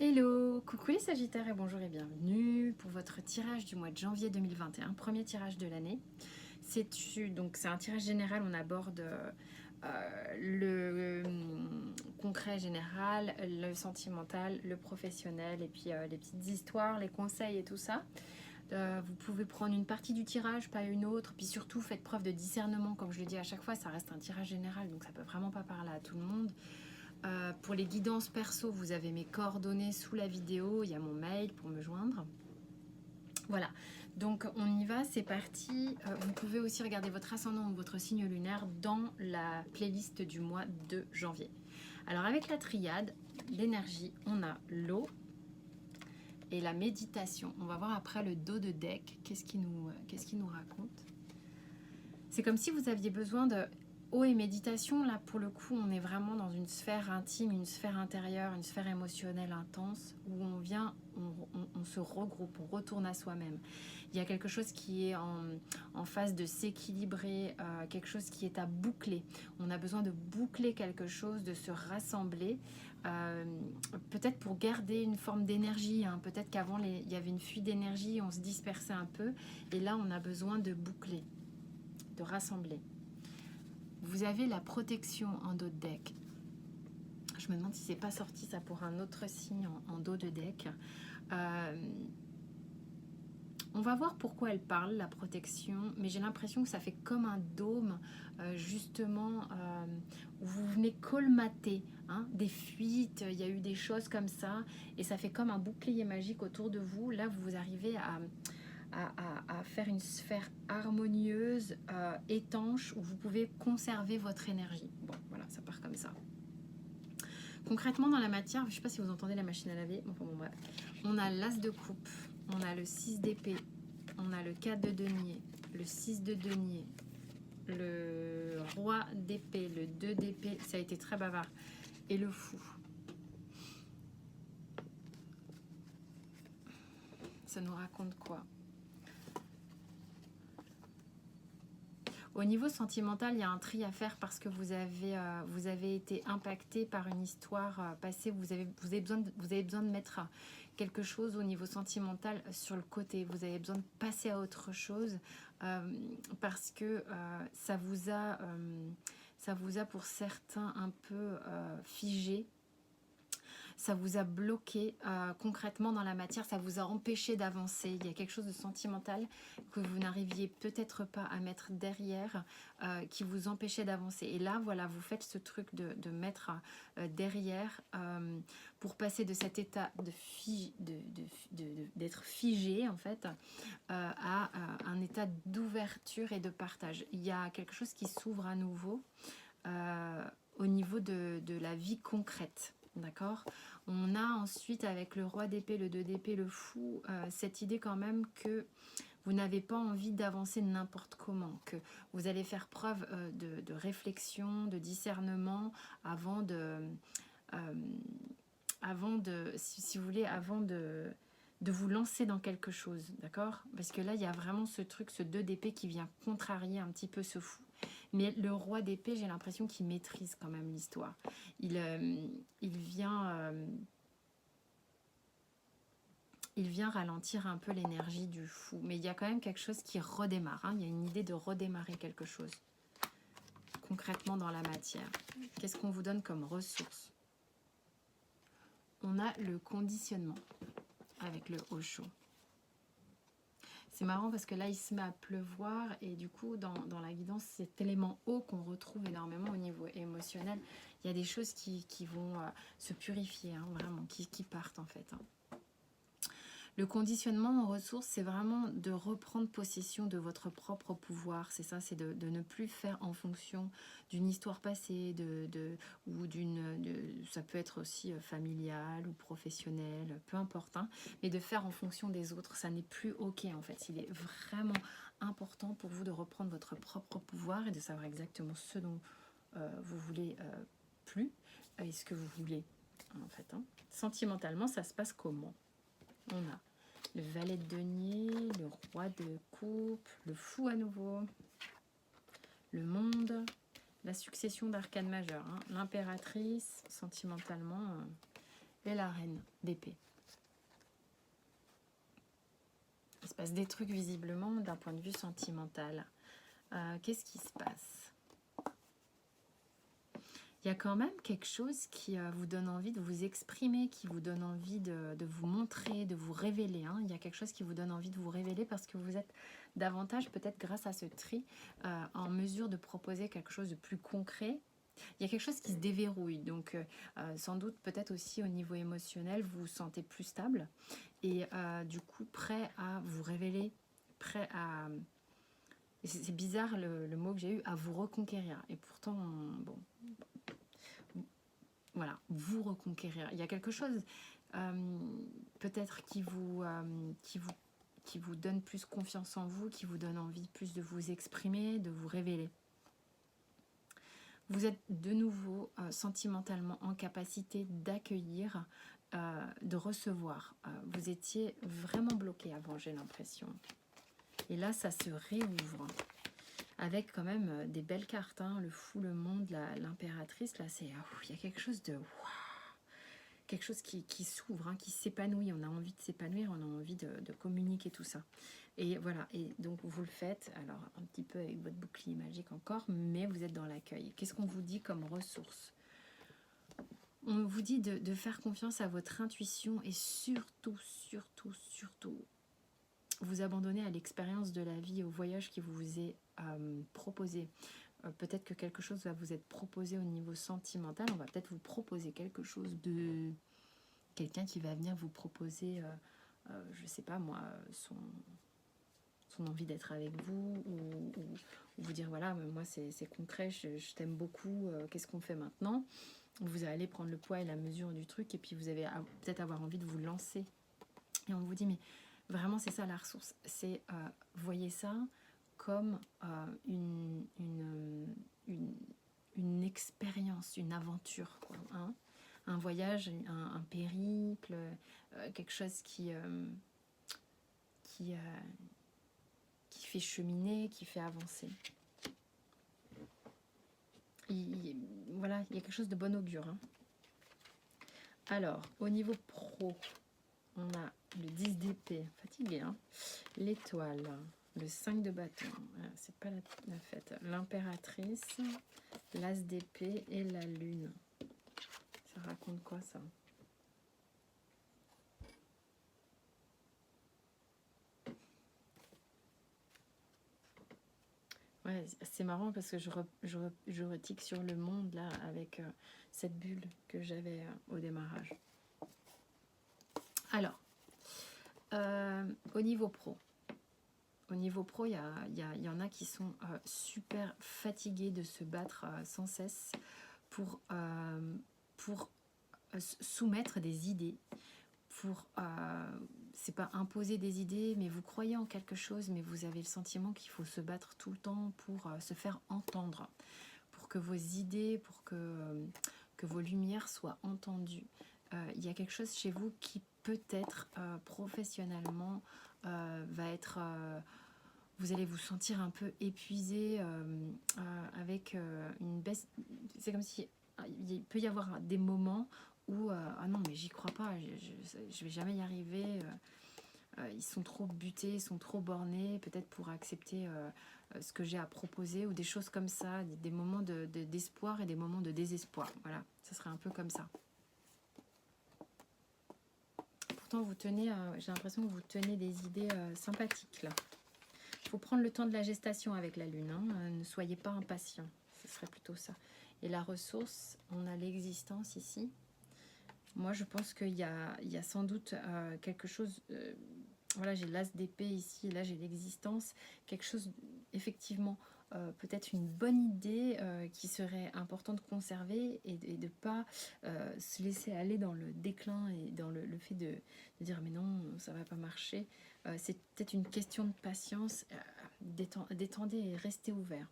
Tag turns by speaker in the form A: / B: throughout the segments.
A: Hello, coucou les Sagittaires et bonjour et bienvenue pour votre tirage du mois de janvier 2021, premier tirage de l'année. C'est un tirage général, on aborde le concret général, le sentimental, le professionnel et puis les petites histoires, les conseils et tout ça. Vous pouvez prendre une partie du tirage, pas une autre, puis surtout faites preuve de discernement, comme je le dis à chaque fois, ça reste un tirage général, donc ça peut vraiment pas parler à tout le monde. Pour les guidances perso, vous avez mes coordonnées sous la vidéo, il y a mon mail pour me joindre. Voilà, donc on y va, c'est parti. Vous pouvez aussi regarder votre ascendant ou votre signe lunaire dans la playlist du mois de janvier. Alors avec la triade, l'énergie, on a l'eau et la méditation. On va voir après le dos de deck, qu'est-ce qu'il nous raconte. C'est comme si vous aviez besoin de eau et méditation. Là, pour le coup, on est vraiment dans une sphère intime, une sphère intérieure, une sphère émotionnelle intense où on se regroupe, on retourne à soi-même. Il y a quelque chose qui est en phase de s'équilibrer, quelque chose qui est à boucler. On a besoin de boucler quelque chose, de se rassembler, peut-être pour garder une forme d'énergie. Hein. Peut-être qu'avant, il y avait une fuite d'énergie, on se dispersait un peu, et là, on a besoin de boucler, de rassembler. Vous avez la protection en dos de deck. Je me demande si c'est pas sorti ça pour un autre signe en dos de deck. On va voir pourquoi elle parle, la protection, mais j'ai l'impression que ça fait comme un dôme, justement, où vous venez colmater des fuites, il y a eu des choses comme ça, et ça fait comme un bouclier magique autour de vous. Là, vous arrivez à faire une sphère harmonieuse, étanche, où vous pouvez conserver votre énergie. Bon, voilà, ça part comme ça. Concrètement, dans la matière, je ne sais pas si vous entendez la machine à laver, bon, bref. On a l'as de coupe, on a le 6 d'épée, on a le 4 de denier, le 6 de denier, le roi d'épée, le 2 d'épée, ça a été très bavard, et le fou. Ça nous raconte quoi? Au niveau sentimental, il y a un tri à faire parce que vous avez été impacté par une histoire passée. Vous avez besoin de mettre quelque chose au niveau sentimental sur le côté. Vous avez besoin de passer à autre chose parce que ça vous a pour certains un peu figé. Ça vous a bloqué concrètement dans la matière, ça vous a empêché d'avancer. Il y a quelque chose de sentimental que vous n'arriviez peut-être pas à mettre derrière, qui vous empêchait d'avancer. Et là, voilà, vous faites ce truc de mettre derrière pour passer de cet état d'être figé, en fait, à un état d'ouverture et de partage. Il y a quelque chose qui s'ouvre à nouveau au niveau de la vie concrète. D'accord. On a ensuite avec le roi d'épée, le 2 d'épée, le fou, cette idée quand même que vous n'avez pas envie d'avancer n'importe comment, que vous allez faire preuve de réflexion, de discernement avant de, si vous voulez, avant de vous lancer dans quelque chose, d'accord? Parce que là, il y a vraiment ce truc, ce 2 d'épée qui vient contrarier un petit peu ce fou. Mais le roi d'épée, j'ai l'impression qu'il maîtrise quand même l'histoire. Il vient ralentir un peu l'énergie du fou. Mais il y a quand même quelque chose qui redémarre. Il y a une idée de redémarrer quelque chose. Concrètement dans la matière. Qu'est-ce qu'on vous donne comme ressource? On a le conditionnement avec le haut chaud. C'est marrant parce que là, il se met à pleuvoir et du coup, dans la guidance, cet élément eau qu'on retrouve énormément au niveau émotionnel, il y a des choses qui vont se purifier, vraiment, qui partent en fait. Le conditionnement en ressources, c'est vraiment de reprendre possession de votre propre pouvoir. C'est ça, c'est de ne plus faire en fonction d'une histoire passée, ou ça peut être aussi familial ou professionnel, peu importe, mais de faire en fonction des autres, ça n'est plus ok en fait. Il est vraiment important pour vous de reprendre votre propre pouvoir et de savoir exactement ce dont vous voulez plus et ce que vous voulez en fait. Sentimentalement, ça se passe comment? On a le valet de denier, le roi de coupe, le fou à nouveau, le monde, la succession d'arcanes majeures, l'impératrice, sentimentalement, et la reine d'épée. Il se passe des trucs visiblement d'un point de vue sentimental. Qu'est-ce qui se passe? Il y a quand même quelque chose qui vous donne envie de vous exprimer, qui vous donne envie de vous montrer, de vous révéler. Hein. Il y a quelque chose qui vous donne envie de vous révéler parce que vous êtes davantage, peut-être grâce à ce tri, en mesure de proposer quelque chose de plus concret. Il y a quelque chose qui se déverrouille, donc sans doute peut-être aussi au niveau émotionnel, vous vous sentez plus stable et du coup prêt à vous révéler, prêt à... C'est bizarre le mot que j'ai eu, à vous reconquérir. Et pourtant, bon... Voilà, vous reconquérir. Il y a quelque chose peut-être qui vous donne plus confiance en vous, qui vous donne envie plus de vous exprimer, de vous révéler. Vous êtes de nouveau sentimentalement en capacité d'accueillir, de recevoir. Vous étiez vraiment bloqué avant, j'ai l'impression. Et là, ça se réouvre. Avec quand même des belles cartes, hein, le fou, le monde, l'impératrice, là, c'est, il y a quelque chose de, quelque chose qui s'ouvre, hein, qui s'épanouit, on a envie de s'épanouir, on a envie de communiquer tout ça. Et voilà, et donc vous le faites, alors un petit peu avec votre bouclier magique encore, mais vous êtes dans l'accueil. Qu'est-ce qu'on vous dit comme ressource? On vous dit de faire confiance à votre intuition et surtout, vous abandonner à l'expérience de la vie, au voyage qui vous est proposé. Peut-être que quelque chose va vous être proposé au niveau sentimental. On va peut-être vous proposer quelque chose de... Quelqu'un qui va venir vous proposer, je sais pas moi, son envie d'être avec vous ou vous dire voilà, moi c'est concret, je t'aime beaucoup, qu'est-ce qu'on fait maintenant? Vous allez prendre le poids et la mesure du truc et puis vous allez peut-être avoir envie de vous lancer. Et on vous dit mais... Vraiment, c'est ça la ressource. C'est, voyez ça comme une expérience, une aventure, quoi, hein. Un voyage, un périple, quelque chose qui fait cheminer, qui fait avancer. Voilà, il y a quelque chose de bon augure. Hein. Alors, au niveau pro, on a le 10 d'épée, fatigué, hein, l'étoile, le 5 de bâton, c'est pas la fête, l'impératrice, l'as d'épée et la lune. Ça raconte quoi ça? Ouais, c'est marrant parce que je retique sur le monde là avec cette bulle que j'avais au démarrage. Alors, au niveau pro, il y en a qui sont super fatigués de se battre sans cesse pour soumettre des idées, pour, c'est pas imposer des idées, mais vous croyez en quelque chose, mais vous avez le sentiment qu'il faut se battre tout le temps pour se faire entendre, pour que vos idées, pour que vos lumières soient entendues. Il y a quelque chose chez vous qui peut-être professionnellement va être... vous allez vous sentir un peu épuisé avec une baisse. C'est comme si il peut y avoir des moments où ah non mais j'y crois pas, je vais jamais y arriver. Ils sont trop butés, ils sont trop bornés, peut-être pour accepter ce que j'ai à proposer ou des choses comme ça, des moments d'espoir et des moments de désespoir. Voilà, ça serait un peu comme ça. Pourtant vous tenez, j'ai l'impression que vous tenez des idées sympathiques là. Il faut prendre le temps de la gestation avec la lune, hein. Ne soyez pas impatient, ce serait plutôt ça. Et la ressource, on a l'existence ici. Moi je pense qu'il y a sans doute quelque chose, voilà, j'ai l'as d'épée ici, et là j'ai l'existence, quelque chose effectivement, peut-être une bonne idée qui serait important de conserver et de ne pas se laisser aller dans le déclin et dans le fait de dire mais non, ça va pas marcher. C'est peut-être une question de patience, détendez et restez ouvert.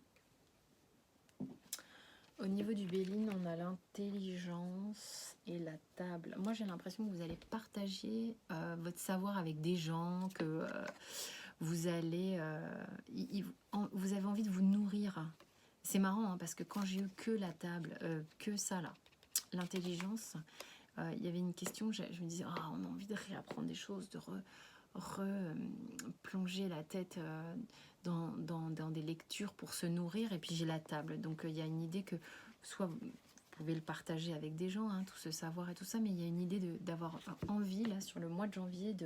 A: Au niveau du Béline, on a l'intelligence et la table. Moi, j'ai l'impression que vous allez partager votre savoir avec des gens, que vous allez... vous avez envie de vous nourrir. C'est marrant, hein, parce que quand j'ai eu que la table, que ça là, l'intelligence, il y avait une question, je me disais, oh, on a envie de réapprendre des choses, de plonger la tête dans des lectures pour se nourrir, et puis j'ai la table. Donc il y a une idée que soit vous pouvez le partager avec des gens, hein, tout ce savoir et tout ça, mais il y a une idée d'avoir envie, là, sur le mois de janvier,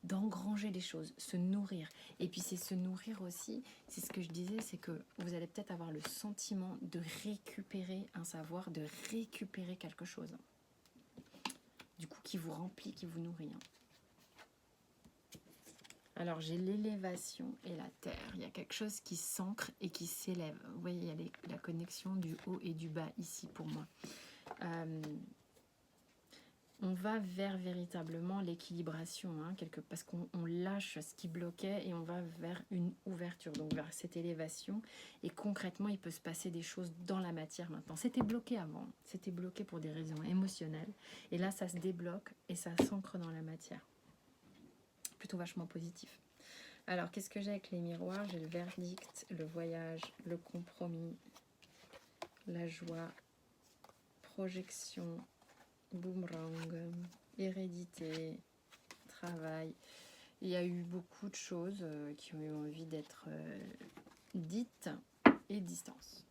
A: d'engranger les choses, se nourrir. Et puis c'est se nourrir aussi, c'est ce que je disais, c'est que vous allez peut-être avoir le sentiment de récupérer un savoir, de récupérer quelque chose. Du coup, qui vous remplit, qui vous nourrit. Alors j'ai l'élévation et la terre. Il y a quelque chose qui s'ancre et qui s'élève. Vous voyez, il y a la connexion du haut et du bas ici pour moi. On va vers véritablement l'équilibration, hein, parce qu'on lâche ce qui bloquait et on va vers une ouverture, donc vers cette élévation. Et concrètement, il peut se passer des choses dans la matière maintenant. C'était bloqué avant, c'était bloqué pour des raisons émotionnelles. Et là, ça se débloque et ça s'ancre dans la matière. Plutôt vachement positif. Alors, qu'est-ce que j'ai avec les miroirs? J'ai le verdict, le voyage, le compromis, la joie, projection, boomerang, hérédité, travail. Il y a eu beaucoup de choses qui ont eu envie d'être dites, et distance.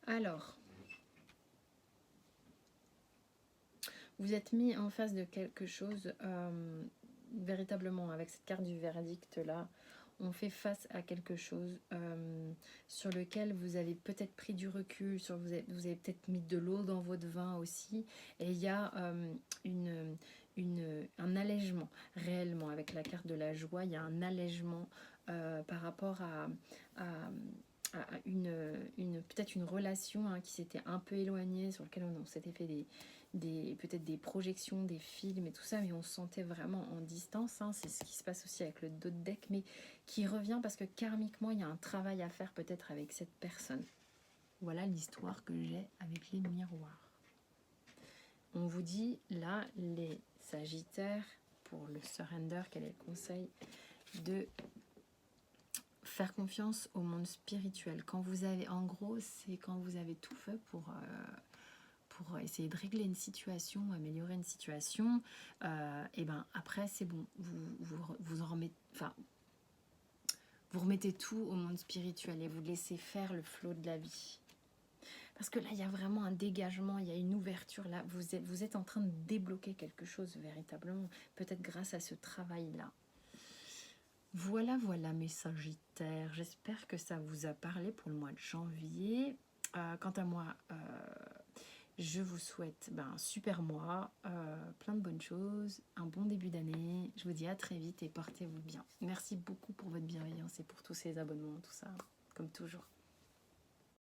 A: Alors, vous êtes mis en face de quelque chose, véritablement, avec cette carte du verdict là, on fait face à quelque chose sur lequel vous avez peut-être pris du recul, vous avez peut-être mis de l'eau dans votre vin aussi, et il y a un allègement, réellement, avec la carte de la joie, il y a un allègement par rapport à peut-être une relation qui s'était un peu éloignée, sur laquelle on s'était fait peut-être des projections, des films et tout ça, mais on se sentait vraiment en distance, hein. C'est ce qui se passe aussi avec le dos de deck, mais qui revient parce que karmiquement, il y a un travail à faire peut-être avec cette personne. Voilà l'histoire que j'ai avec les miroirs. On vous dit, là, les Sagittaires, pour le surrender, quel est le conseil? De faire confiance au monde spirituel. Quand vous avez, en gros, c'est quand vous avez tout fait pour essayer de régler une situation, améliorer une situation, et ben après c'est bon, vous en remettez, enfin, vous remettez tout au monde spirituel et vous laissez faire le flot de la vie. Parce que là, il y a vraiment un dégagement, il y a une ouverture là, vous êtes en train de débloquer quelque chose véritablement, peut-être grâce à ce travail-là. Voilà, voilà mes Sagittaires, j'espère que ça vous a parlé pour le mois de janvier. Quant à moi, je vous souhaite un super mois, plein de bonnes choses, un bon début d'année. Je vous dis à très vite et portez-vous bien. Merci beaucoup pour votre bienveillance et pour tous ces abonnements, tout ça, comme toujours.